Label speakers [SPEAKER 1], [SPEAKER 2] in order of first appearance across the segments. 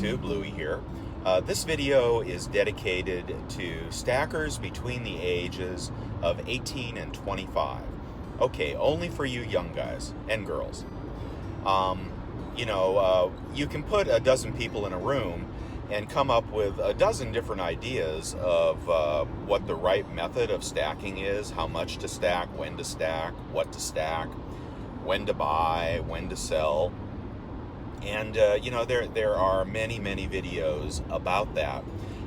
[SPEAKER 1] YouTube, Louie here. This video is dedicated to stackers between the ages of 18 and 25. Okay, only for you young guys and girls. You can put a dozen people in a room and come up with a dozen different ideas of what the right method of stacking is, how much to stack, when to stack, what to stack, when to buy, when to sell. And, there are many videos about that.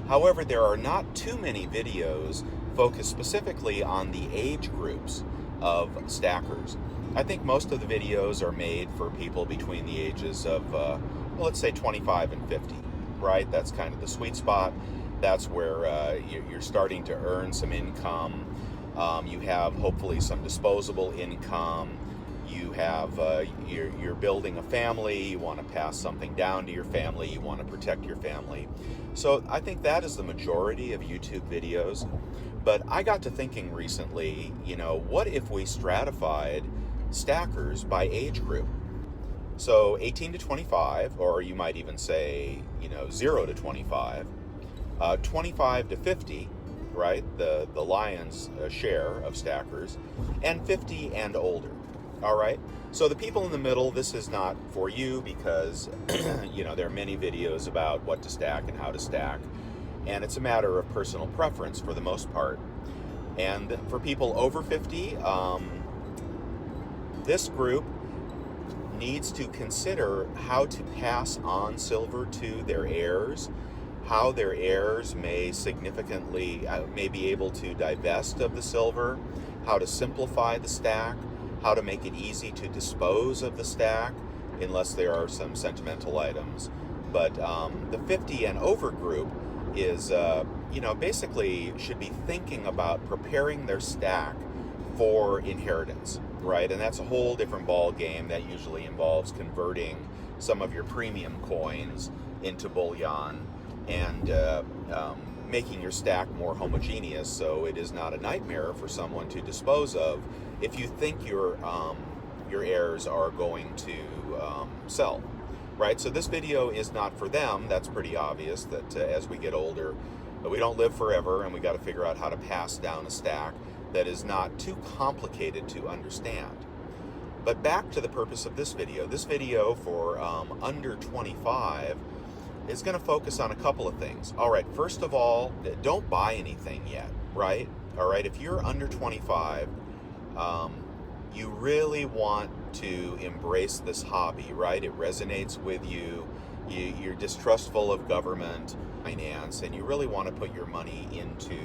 [SPEAKER 1] However, there are not too many videos focused specifically on the age groups of stackers. I think most of the videos are made for people between the ages of, let's say 25 and 50, right? That's kind of the sweet spot. That's where you're starting to earn some income. You have hopefully some disposable income. You have, you're building a family, you want to pass something down to your family, you want to protect your family. So I think that is the majority of YouTube videos. But I got to thinking recently, what if we stratified stackers by age group? So 18 to 25, or you might even say, 0 to 25, 25 to 50, right? The lion's share of stackers, and 50 and older. All right, so the people in the middle, this is not for you because, there are many videos about what to stack and how to stack, and it's a matter of personal preference for the most part. And for people over 50, this group needs to consider how to pass on silver to their heirs, how their heirs may significantly, may be able to divest of the silver, how to simplify the stack, how to make it easy to dispose of the stack, unless there are some sentimental items. But the 50 and over group is, basically should be thinking about preparing their stack for inheritance, right? And that's a whole different ball game. That usually involves converting some of your premium coins into bullion and making your stack more homogeneous, so it is not a nightmare for someone to dispose of if you think your heirs are going to sell, right? So this video is not for them. That's pretty obvious that as we get older, we don't live forever, and we got to figure out how to pass down a stack that is not too complicated to understand. But back to the purpose of this video. This video for under 25 is going to focus on a couple of things. All right, first of all, don't buy anything yet, right? All right, if you're under 25, you really want to embrace this hobby, right? It resonates with you. You're distrustful of government finance, and you really want to put your money into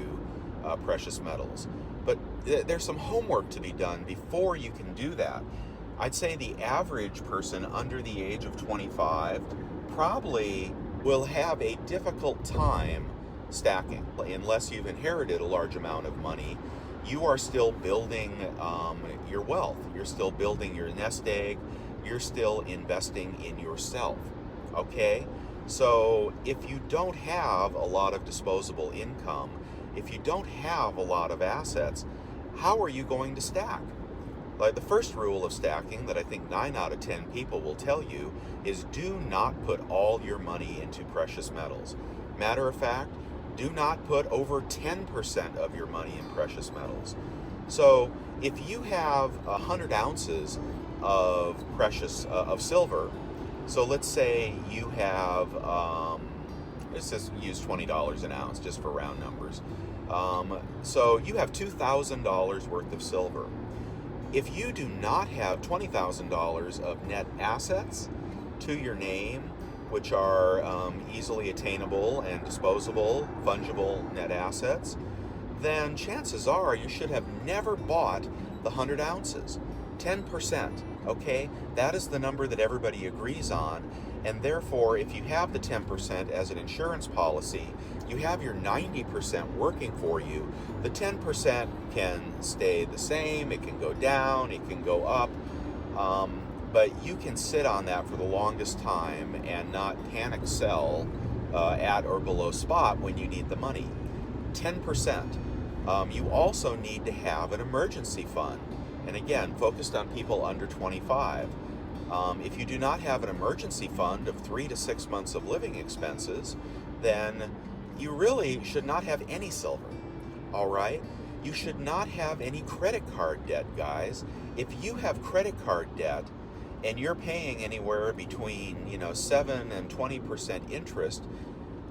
[SPEAKER 1] precious metals. But there's some homework to be done before you can do that. I'd say the average person under the age of 25 probably will have a difficult time stacking. Unless you've inherited a large amount of money, you are still building your wealth. You're still building your nest egg. You're still investing in yourself, okay? So if you don't have a lot of disposable income, if you don't have a lot of assets, how are you going to stack? Like, the first rule of stacking that I think 9 out of 10 people will tell you is do not put all your money into precious metals. Matter of fact, do not put over 10% of your money in precious metals. So if you have 100 ounces of of silver, so let's say you have, let's just use $20 an ounce just for round numbers. So you have $2,000 worth of silver. If you do not have $20,000 of net assets to your name, which are easily attainable and disposable, fungible net assets, then chances are you should have never bought the 100 ounces. 10%, okay? That is the number that everybody agrees on, and therefore, if you have the 10% as an insurance policy, you have your 90% working for you. The 10% can stay the same, it can go down, it can go up, but you can sit on that for the longest time and not panic sell at or below spot when you need the money. 10%. You also need to have an emergency fund. And again, focused on people under 25. If you do not have an emergency fund of 3 to 6 months of living expenses, then you really should not have any silver. All right? You should not have any credit card debt, guys. If you have credit card debt and you're paying anywhere between 7 and 20% interest,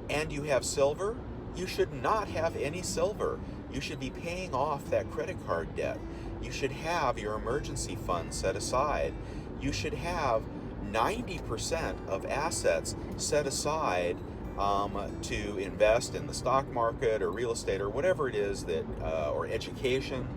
[SPEAKER 1] and you have silver, you should not have any silver. You should be paying off that credit card debt. You should have your emergency fund set aside. You should have 90% of assets set aside to invest in the stock market or real estate or whatever it is that, or education,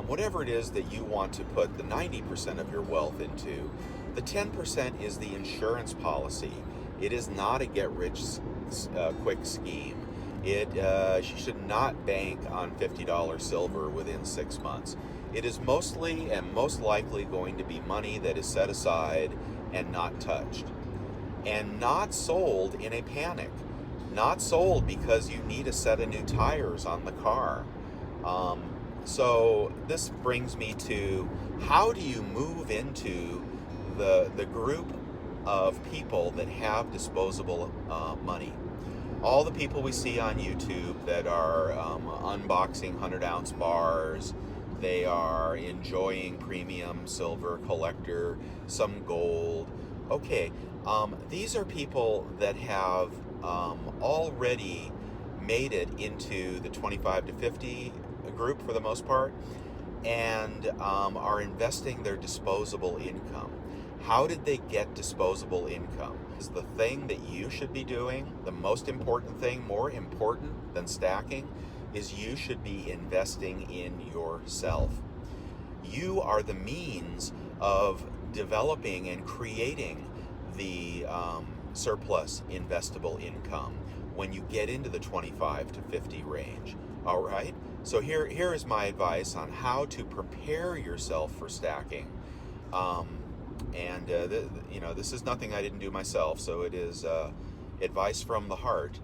[SPEAKER 1] whatever it is that you want to put the 90% of your wealth into. The 10% is the insurance policy. It is not a get-rich-quick scheme. You should not bank on $50 silver within 6 months. It is mostly and most likely going to be money that is set aside and not touched. And not sold in a panic. Not sold because you need a set of new tires on the car. So this brings me to, how do you move into the group of people that have disposable money? All the people we see on YouTube that are unboxing 100-ounce bars, they are enjoying premium silver collector, some gold. Okay, these are people that have already made it into the 25 to 50 group for the most part, and are investing their disposable income. How did they get disposable income? Is the thing that you should be doing, the most important thing, more important than stacking, is you should be investing in yourself. You are the means of developing and creating the surplus investable income when you get into the 25 to 50 range. All right? So here is my advice on how to prepare yourself for stacking. This is nothing I didn't do myself, so it is advice from the heart.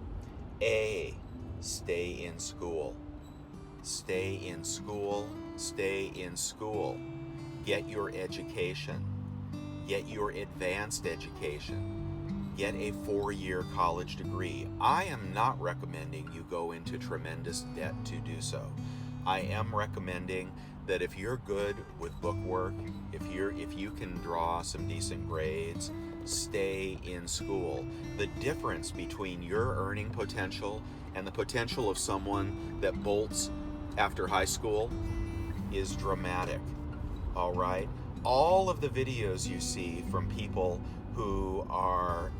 [SPEAKER 1] A, stay in school. Stay in school. Stay in school. Get your education. Get your advanced education. Get a 4-year college degree. I am not recommending you go into tremendous debt to do so. I am recommending that if you're good with bookwork, if you can draw some decent grades, stay in school. The difference between your earning potential and the potential of someone that bolts after high school is dramatic. All right? All of the videos you see from people who are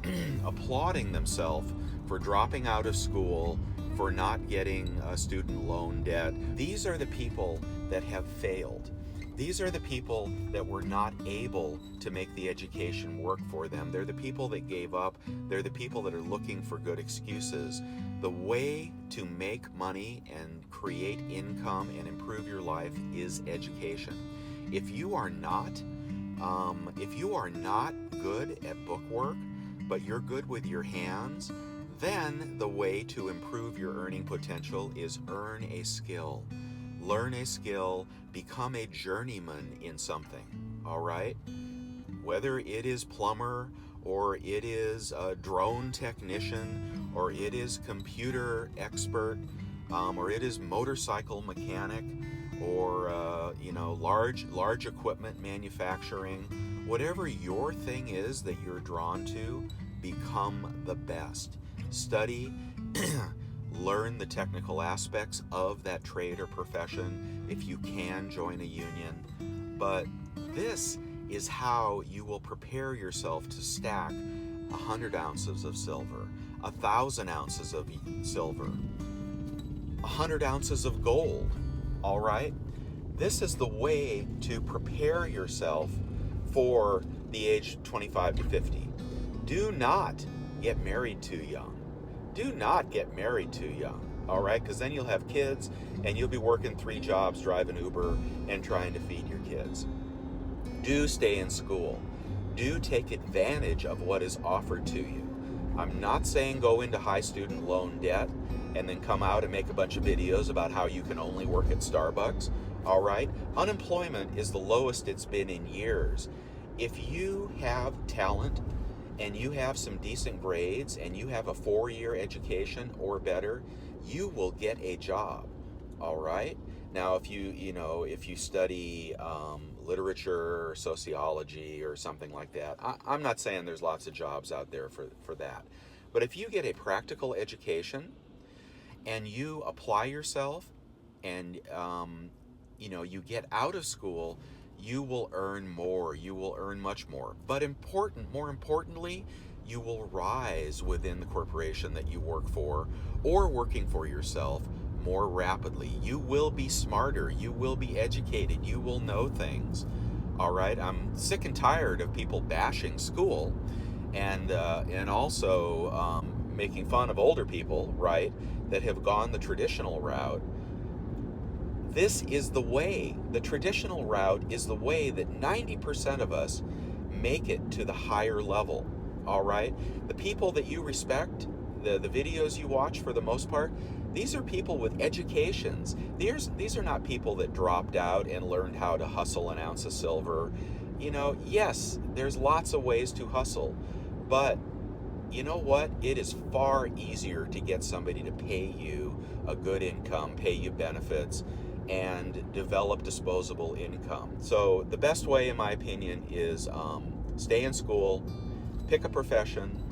[SPEAKER 1] applauding themselves for dropping out of school, for not getting a student loan debt, these are the people that have failed. These are the people that were not able to make the education work for them. They're the people that gave up. They're the people that are looking for good excuses. The way to make money and create income and improve your life is education. If you are not good at bookwork, but you're good with your hands, then the way to improve your earning potential is earn a skill. Learn a skill, become a journeyman in something, all right? Whether it is plumber, or it is a drone technician, or it is computer expert, or it is motorcycle mechanic, or large equipment manufacturing, whatever your thing is that you're drawn to, become the best. Study, learn the technical aspects of that trade or profession. If you can, join a union. But this is how you will prepare yourself to stack 100 ounces of silver, 1,000 ounces of silver, 100 ounces of gold. All right? This is the way to prepare yourself for the age 25 to 50. Do not get married too young. Do not get married too young, all right? Because then you'll have kids and you'll be working 3 jobs, driving Uber, and trying to feed your kids. Do stay in school. Do take advantage of what is offered to you. I'm not saying go into high student loan debt and then come out and make a bunch of videos about how you can only work at Starbucks, all right? Unemployment is the lowest it's been in years. if you have talent and you have some decent grades and you have a 4-year education or better, you will get a job. All right. Now, if you study literature or sociology or something like that, I'm not saying there's lots of jobs out there for that. But if you get a practical education and you apply yourself and you get out of school, you will earn more. You will earn much more. But more importantly, you will rise within the corporation that you work for or working for yourself more rapidly. You will be smarter. You will be educated. You will know things. All right. I'm sick and tired of people bashing school and also making fun of older people, right, that have gone the traditional route. This is the way. The traditional route is the way that 90% of us make it to the higher level. All right? The people that you respect, the videos you watch for the most part, these are people with educations. These are not people that dropped out and learned how to hustle an ounce of silver. Yes, there's lots of ways to hustle, but you know what? It is far easier to get somebody to pay you a good income, pay you benefits, and develop disposable income. So the best way, in my opinion, is stay in school, pick a profession,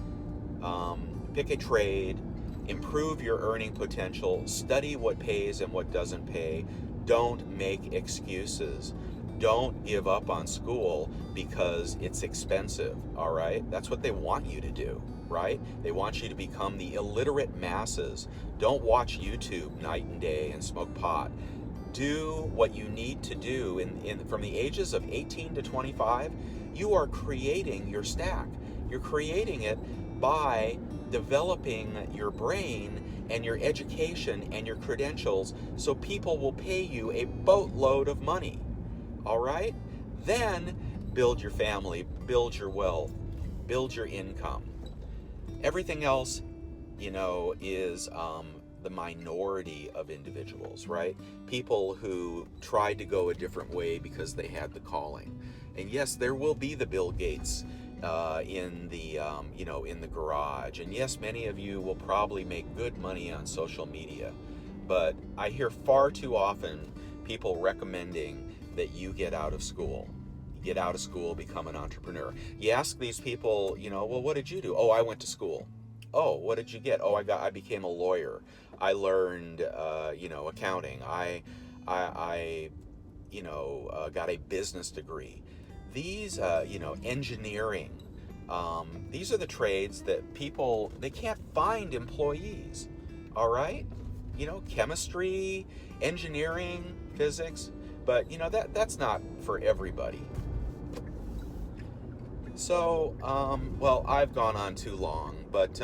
[SPEAKER 1] pick a trade, improve your earning potential, study what pays and what doesn't pay. Don't make excuses. Don't give up on school because it's expensive, all right? That's what they want you to do, right? They want you to become the illiterate masses. Don't watch YouTube night and day and smoke pot. Do what you need to do. From the ages of 18 to 25, you are creating your stack. You're creating it by developing your brain and your education and your credentials so people will pay you a boatload of money. All right? Then build your family, build your wealth, build your income. Everything else, is the minority of individuals, right? People who tried to go a different way because they had the calling. And yes, there will be the Bill Gates in the garage. And yes, many of you will probably make good money on social media. But I hear far too often people recommending that you get out of school. Get out of school, become an entrepreneur. You ask these people, well, what did you do? Oh, I went to school. Oh, what did you get? Oh, I became a lawyer. I learned, accounting. I got a business degree. These, engineering. These are the trades that people, they can't find employees. All right? Chemistry, engineering, physics. But, that's not for everybody. So, I've gone on too long, but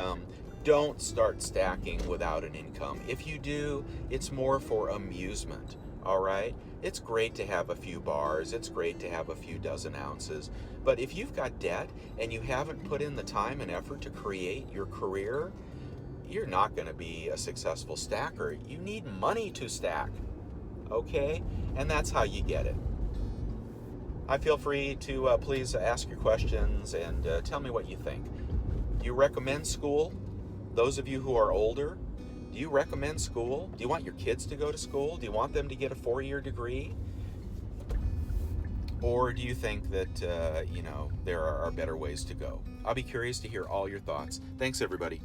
[SPEAKER 1] don't start stacking without an income. If you do, it's more for amusement, all right? It's great to have a few bars. It's great to have a few dozen ounces. But if you've got debt and you haven't put in the time and effort to create your career, you're not going to be a successful stacker. You need money to stack, okay? And that's how you get it. I feel free to please ask your questions and tell me what you think. Do you recommend school? Those of you who are older, do you recommend school? Do you want your kids to go to school? Do you want them to get a 4-year degree? Or do you think that, there are better ways to go? I'll be curious to hear all your thoughts. Thanks, everybody.